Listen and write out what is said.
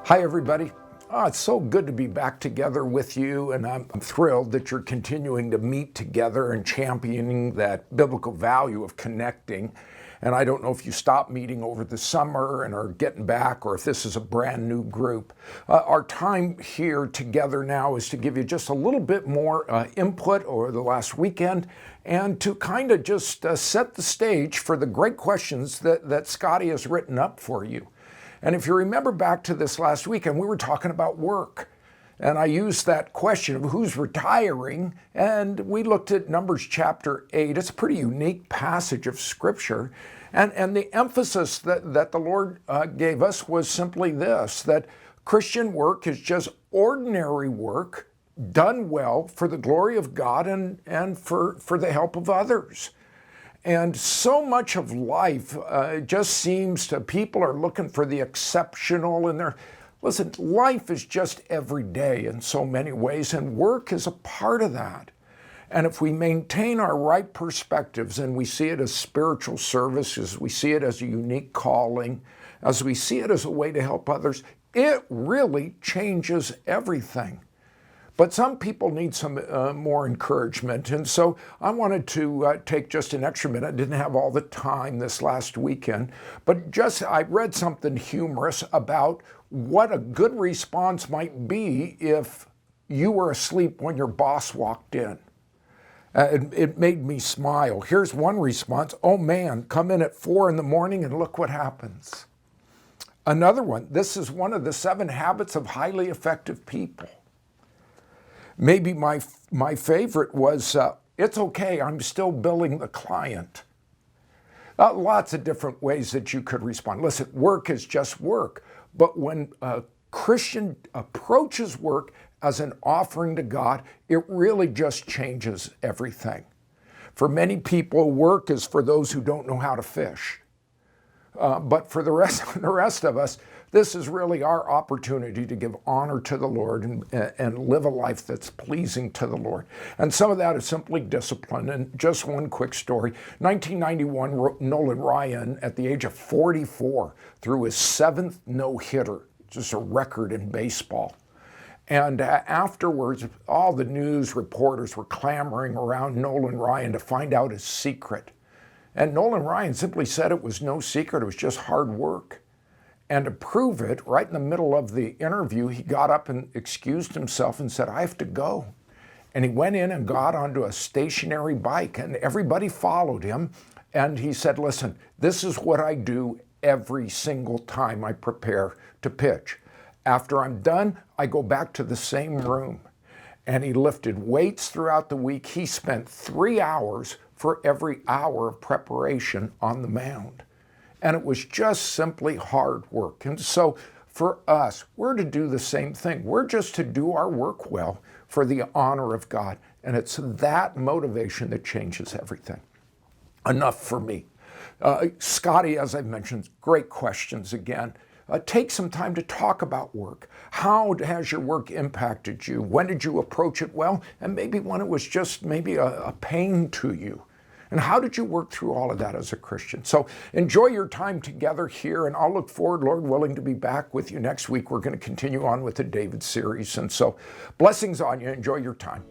Hi, everybody. It's so good to be back together with you, and I'm thrilled that you're continuing to meet together and championing that biblical value of connecting. And I don't know if you stopped meeting over the summer and are getting back, or if this is a brand new group. Our time here together now is to give you just a little bit more input over the last weekend, and to kind of just set the stage for the great questions that Scotty has written up for you. And if you remember back to this last weekend, we were talking about work. And I used that question of who's retiring, and we looked at Numbers chapter 8. It's a pretty unique passage of Scripture. And the emphasis that the Lord gave us was simply this, that Christian work is just ordinary work done well for the glory of God and for the help of others. And so much of life just seems to, people are looking for the exceptional, and listen, life is just every day in so many ways, and work is a part of that. And if we maintain our right perspectives and we see it as spiritual service, as we see it as a unique calling, as we see it as a way to help others, it really changes everything. But some people need some more encouragement. And so I wanted to take just an extra minute. I didn't have all the time this last weekend, but I read something humorous about what a good response might be if you were asleep when your boss walked in. It made me smile. Here's one response. Oh man, come in at 4 a.m. and look what happens. Another one, this is one of the 7 habits of highly effective people. Maybe my favorite was, it's okay, I'm still billing the client. Lots of different ways that you could respond. Listen, work is just work. But when a Christian approaches work as an offering to God, it really just changes everything. For many people, work is for those who don't know how to fish. But for the rest of us, this is really our opportunity to give honor to the Lord and live a life that's pleasing to the Lord. And some of that is simply discipline. And just one quick story. 1991, Nolan Ryan, at the age of 44, threw his 7th no-hitter, just a record in baseball. And afterwards, all the news reporters were clamoring around Nolan Ryan to find out his secret. And Nolan Ryan simply said it was no secret, it was just hard work. And to prove it, right in the middle of the interview, he got up and excused himself and said, I have to go. And he went in and got onto a stationary bike, and everybody followed him. And he said, listen, this is what I do every single time I prepare to pitch. After I'm done, I go back to the same room. And he lifted weights throughout the week. He spent 3 hours for every hour of preparation on the mound. And it was just simply hard work. And so for us, we're to do the same thing. We're just to do our work well for the honor of God. And it's that motivation that changes everything. Enough for me. Scotty, as I mentioned, great questions again. Take some time to talk about work. How has your work impacted you? When did you approach it well? And maybe when it was just maybe a pain to you. And how did you work through all of that as a Christian? So enjoy your time together here, and I'll look forward, Lord willing, to be back with you next week. We're going to continue on with the David series. And so blessings on you. Enjoy your time.